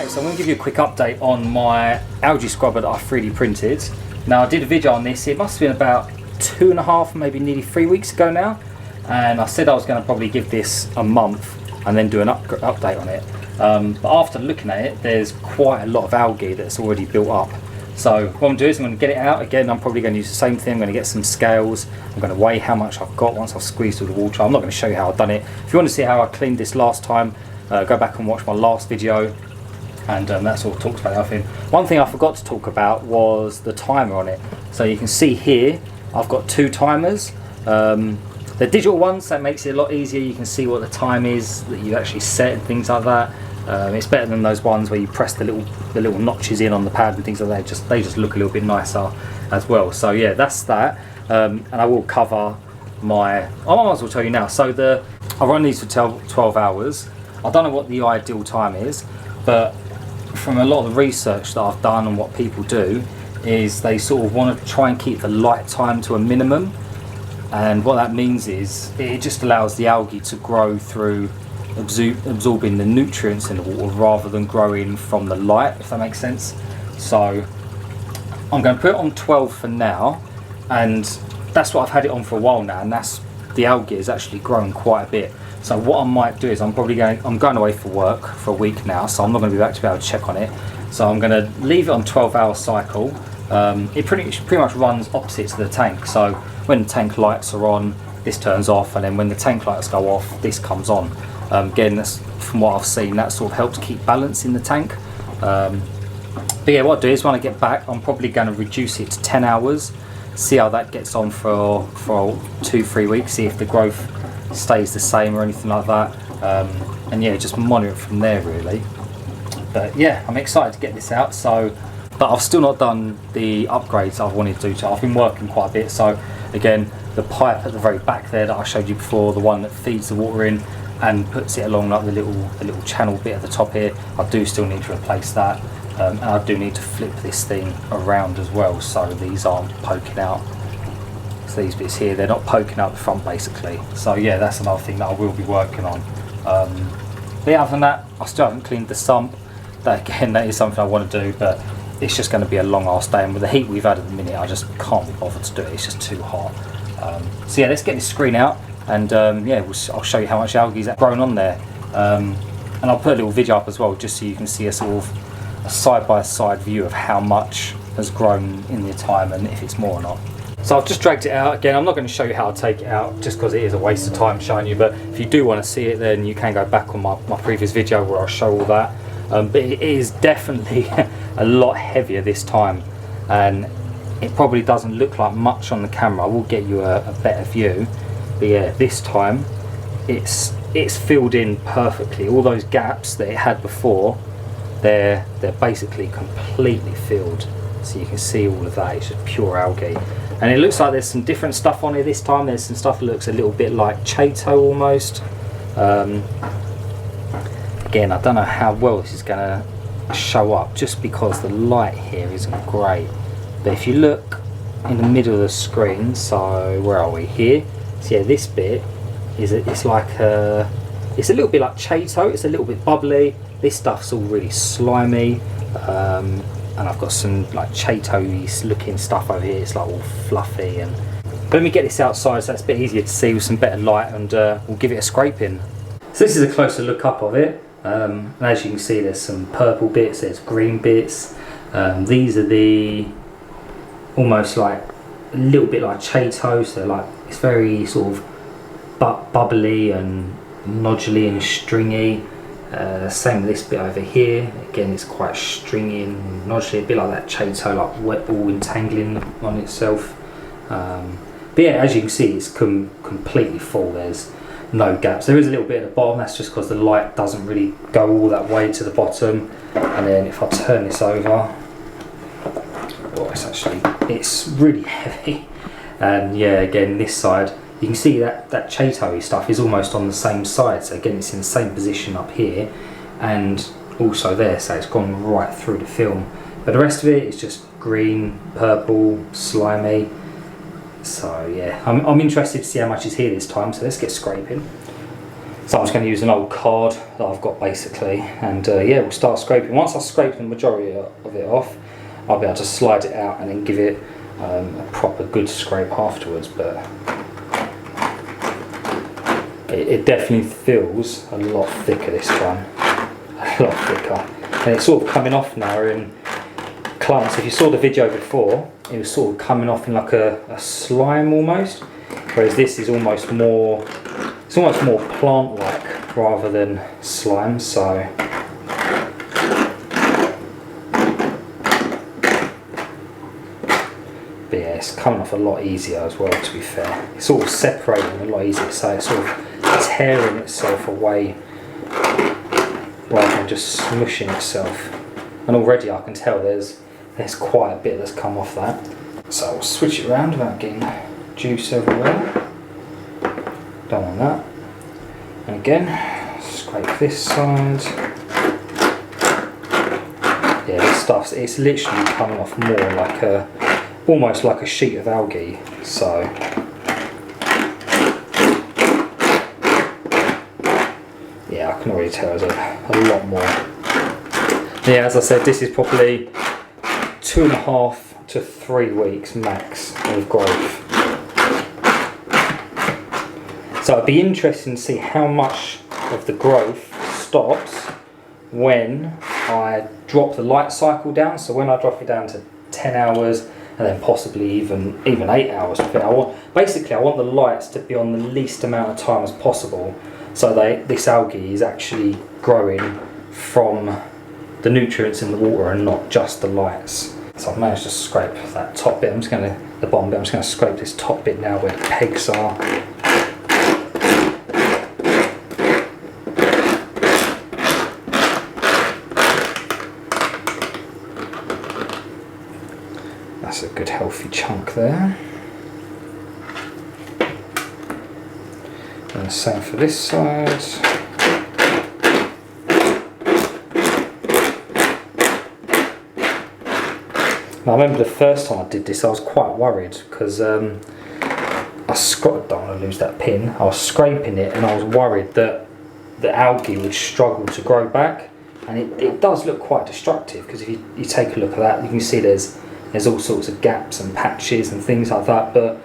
Right, so I'm going to give you a quick update on my algae scrubber that I 3D printed. Now I did a video on this, it must have been about 2.5, maybe nearly 3 weeks ago now, and I said I was going to probably give this a month and then do an update on it. But after looking at it, there's quite a lot of algae that's already built up. So what I'm going to do is I'm going to get it out again. I'm probably going to use the same thing. I'm going to get some scales. I'm going to weigh how much I've got once I've squeezed all the water. I'm not going to show you how I've done it. If you want to see how I cleaned this last time, go back and watch my last video, and that's all talks about everything. One thing I forgot to talk about was the timer on it. So you can see here I've got 2 timers. The digital ones, that makes it a lot easier. You can see what the time is that you actually set and things like that. It's better than those ones where you press the little notches in on the pad and things like that. They just look a little bit nicer as well. So yeah, that's that. And I will cover I might as well tell you now. So I run these for 12 hours. I don't know what the ideal time is, but from a lot of the research that I've done and what people do is they sort of want to try and keep the light time to a minimum. And what that means is it just allows the algae to grow through absorbing the nutrients in the water rather than growing from the light, if that makes sense. So I'm going to put it on 12 for now, and that's what I've had it on for a while now, and the algae has actually grown quite a bit. So what I might do is I'm going away for work for a week now, so I'm not going to be back to be able to check on it. So I'm going to leave it on 12-hour cycle. It pretty much runs opposite to the tank. So when the tank lights are on, this turns off, and then when the tank lights go off, this comes on. Again, that's, from what I've seen, that sort of helps keep balance in the tank. But yeah, what I do is when I get back, I'm probably going to reduce it to 10 hours, see how that gets on for 2-3 weeks, see if the growth stays the same or anything like that. And yeah, just monitor it from there really. But yeah, I'm excited to get this out. But I've still not done the upgrades I've wanted to do. I've been working quite a bit. So again, the pipe at the very back there that I showed you before, the one that feeds the water in and puts it along like the little channel bit at the top here, I do still need to replace that. And I do need to flip this thing around as well, so these aren't poking out. So these bits here, they're not poking out the front basically. So yeah, that's another thing that I will be working on. But yeah, other than that, I still haven't cleaned the sump. That is something I want to do, but it's just going to be a long ass day, and with the heat we've had at the minute, I just can't be bothered to do it. It's just too hot. So yeah, let's get this screen out, and yeah, I'll show you how much algae's grown on there. And I'll put a little video up as well, just so you can see a sort of a side-by-side view of how much has grown in the time and if it's more or not. So I've just dragged it out. Again, I'm not going to show you how to take it out just because it is a waste of time showing you, but if you do want to see it, then you can go back on my previous video where I'll show all that. But it is definitely a lot heavier this time, and it probably doesn't look like much on the camera. I will get you a better view, but yeah, this time it's filled in perfectly. All those gaps that it had before, they're basically completely filled, so you can see all of that. It's just pure algae, and it looks like there's some different stuff on here this time. There's some stuff that looks a little bit like Chaeto almost. Again, I don't know how well this is going to show up just because the light here isn't great, but if you look in the middle of the screen, so where are we here? So yeah, this bit is it's a little bit like Chaeto. It's a little bit bubbly. This stuff's all really slimy, and I've got some like Chaeto-y looking stuff over here. It's like all fluffy. And but let me get this outside so it's a bit easier to see with some better light, and we'll give it a scraping. So this is a closer look up of it. And as you can see, there's some purple bits, there's green bits. These are the almost like a little bit like Chaeto, so like it's very sort of bubbly and noduly and stringy. Same with this bit over here. Again, it's quite stringy and noduly, a bit like that Chaeto, like wet ball entangling on itself. But yeah, as you can see, it's completely full. There's no gaps. There is a little bit at the bottom. That's just because the light doesn't really go all that way to the bottom. And then if I turn this over, oh, it's really heavy. And yeah, again, this side, you can see that Chaeto-y stuff is almost on the same side. So again, it's in the same position up here and also there. So it's gone right through the film. But the rest of it is just green, purple, slimy. So yeah, I'm interested to see how much is here this time, so let's get scraping. So I'm just going to use an old card that I've got basically, and yeah, we'll start scraping. Once I scrape the majority of it off, I'll be able to slide it out and then give it a proper good scrape afterwards. But it definitely feels a lot thicker this time, a lot thicker, and it's sort of coming off now in clumps. If you saw the video before, it was sort of coming off in like a slime almost, whereas this is almost more, it's almost more plant-like rather than slime. So but yeah, it's coming off a lot easier as well, to be fair. It's all separating a lot easier, so it's sort of tearing itself away rather than just smushing itself. And already I can tell there's quite a bit that's come off that. So I'll switch it around without getting juice everywhere. Don't want that. And again, scrape this side. Yeah, this stuff, it's literally coming off more like almost like a sheet of algae. So yeah, I can already tell there's a lot more. Yeah, as I said, this is probably 2.5 to 3 weeks max of growth. So it'd be interesting to see how much of the growth stops when I drop the light cycle down. So when I drop it down to 10 hours and then possibly even 8 hours. I want the lights to be on the least amount of time as possible, so this algae is actually growing from the nutrients in the water and not just the lights. So I've managed to scrape that top bit. The bottom bit, I'm just going to scrape this top bit now where the pegs are. That's a good healthy chunk there. And the same for this side. Now, I remember the first time I did this, I was quite worried because don't want to lose that pin. I was scraping it and I was worried that the algae would struggle to grow back, and it does look quite destructive, because if you take a look at that, you can see there's all sorts of gaps and patches and things like that, but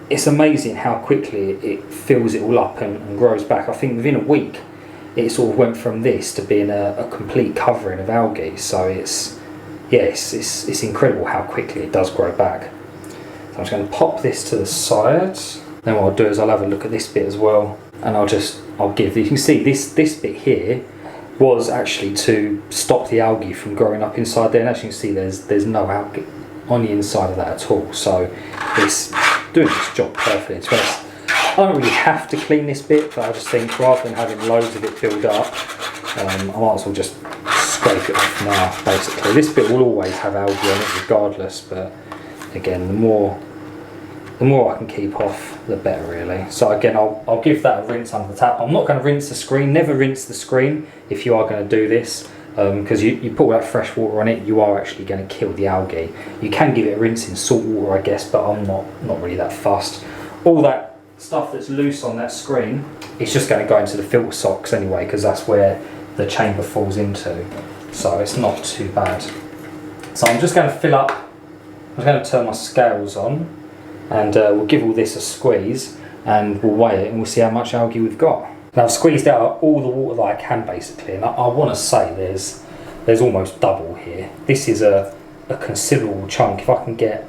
it's amazing how quickly it fills it all up and grows back. I think within a week it sort of went from this to being a complete covering of algae. So it's incredible how quickly it does grow back. So I'm just going to pop this to the side. Then what I'll do is I'll have a look at this bit as well, and I'll give, you can see this bit here was actually to stop the algae from growing up inside there, and as you can see there's no algae on the inside of that at all. So it's doing its job perfectly. I don't really have to clean this bit, but I just think rather than having loads of it build up, I might as well just scrape it off now, basically. This bit will always have algae on it regardless, but again, the more I can keep off, the better really. So again, I'll give that a rinse under the tap. I'm not going to rinse the screen. Never rinse the screen if you are going to do this, because you put all that fresh water on it, you are actually going to kill the algae. You can give it a rinse in salt water, I guess, but I'm not really that fussed. All that stuff that's loose on that screen, it's just going to go into the filter socks anyway, because that's where the chamber falls into, so it's not too bad. So I'm just going to fill up, I'm going to turn my scales on, and we'll give all this a squeeze, and we'll weigh it and we'll see how much algae we've got. Now I've squeezed out all the water that I can basically, and I want to say there's almost double here. This is a considerable chunk. If I can get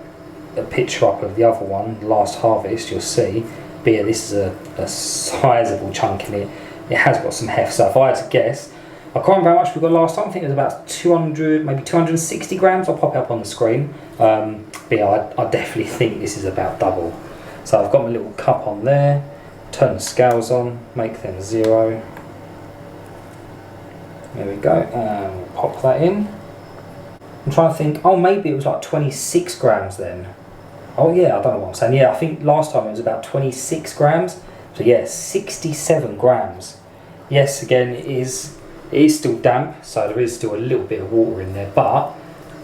a picture up of the other one, last harvest, you'll see, but yeah, this is a sizable chunk in it. It has got some heft, so if I had to guess, I can't remember how much we got last time. I think it was about 200, maybe 260 grams. I'll pop it up on the screen. But yeah, I definitely think this is about double. So I've got my little cup on there, turn the scales on, make them 0. There we go, and we'll pop that in. I'm trying to think, oh, maybe it was like 26 grams then. Oh yeah, I don't know what I'm saying. Yeah, I think last time it was about 26 grams. So yeah, 67 grams. Yes, again, it is still damp, so there is still a little bit of water in there, but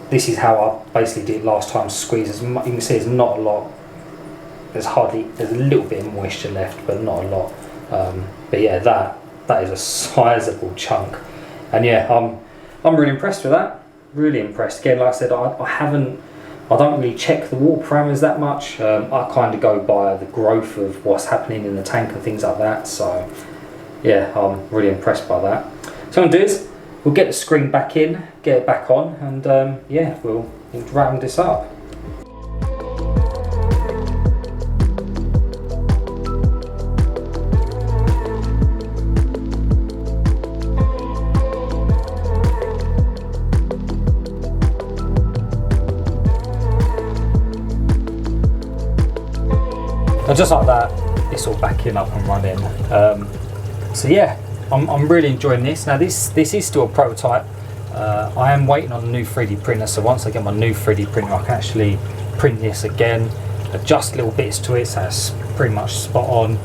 this is how I basically did last time. Squeeze, you can see there's not a lot, there's a little bit of moisture left, but not a lot. But yeah, that is a sizable chunk. And yeah, I'm really impressed with that. Really impressed. Again, like I said, I don't really check the water parameters that much. I kind of go by the growth of what's happening in the tank and things like that. So yeah, I'm really impressed by that. So what I'm gonna do is we'll get the screen back in, get it back on, and yeah, we'll round this up. And just like that, it's all back in, up and running. So yeah, I'm really enjoying this. Now this is still a prototype. I am waiting on a new 3D printer, so once I get my new 3D printer I can actually print this again, adjust little bits to it, so that's pretty much spot on.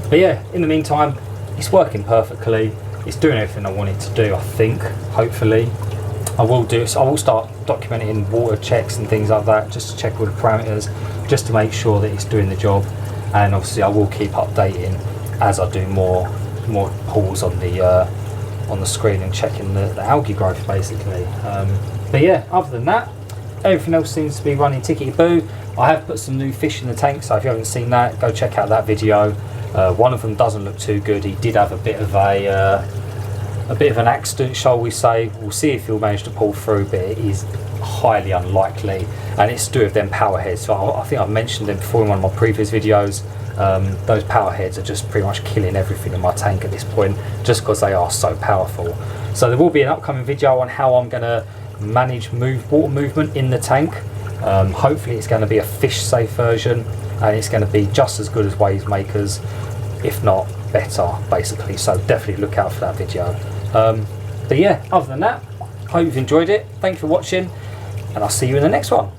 But yeah, in the meantime, it's working perfectly. It's doing everything I want it to do, I think, hopefully. I will do it, so I will start documenting water checks and things like that, just to check all the parameters, just to make sure that it's doing the job. And obviously I will keep updating as I do more pulls on the screen and checking the algae growth basically. But yeah, other than that, everything else seems to be running tickety-boo. I have put some new fish in the tank, so if you haven't seen that, go check out that video. One of them doesn't look too good. He did have a bit of an accident, shall we say. We'll see if he'll manage to pull through, but it is highly unlikely, and it's to do with them power heads. So I think I've mentioned them before in one of my previous videos. Those power heads are just pretty much killing everything in my tank at this point, just because they are so powerful. So there will be an upcoming video on how I'm going to manage water movement in the tank. Hopefully it's going to be a fish safe version, and it's going to be just as good as Waves Makers, if not better basically. So definitely look out for that video. But yeah, other than that, hope you've enjoyed it. Thank you for watching, and I'll see you in the next one.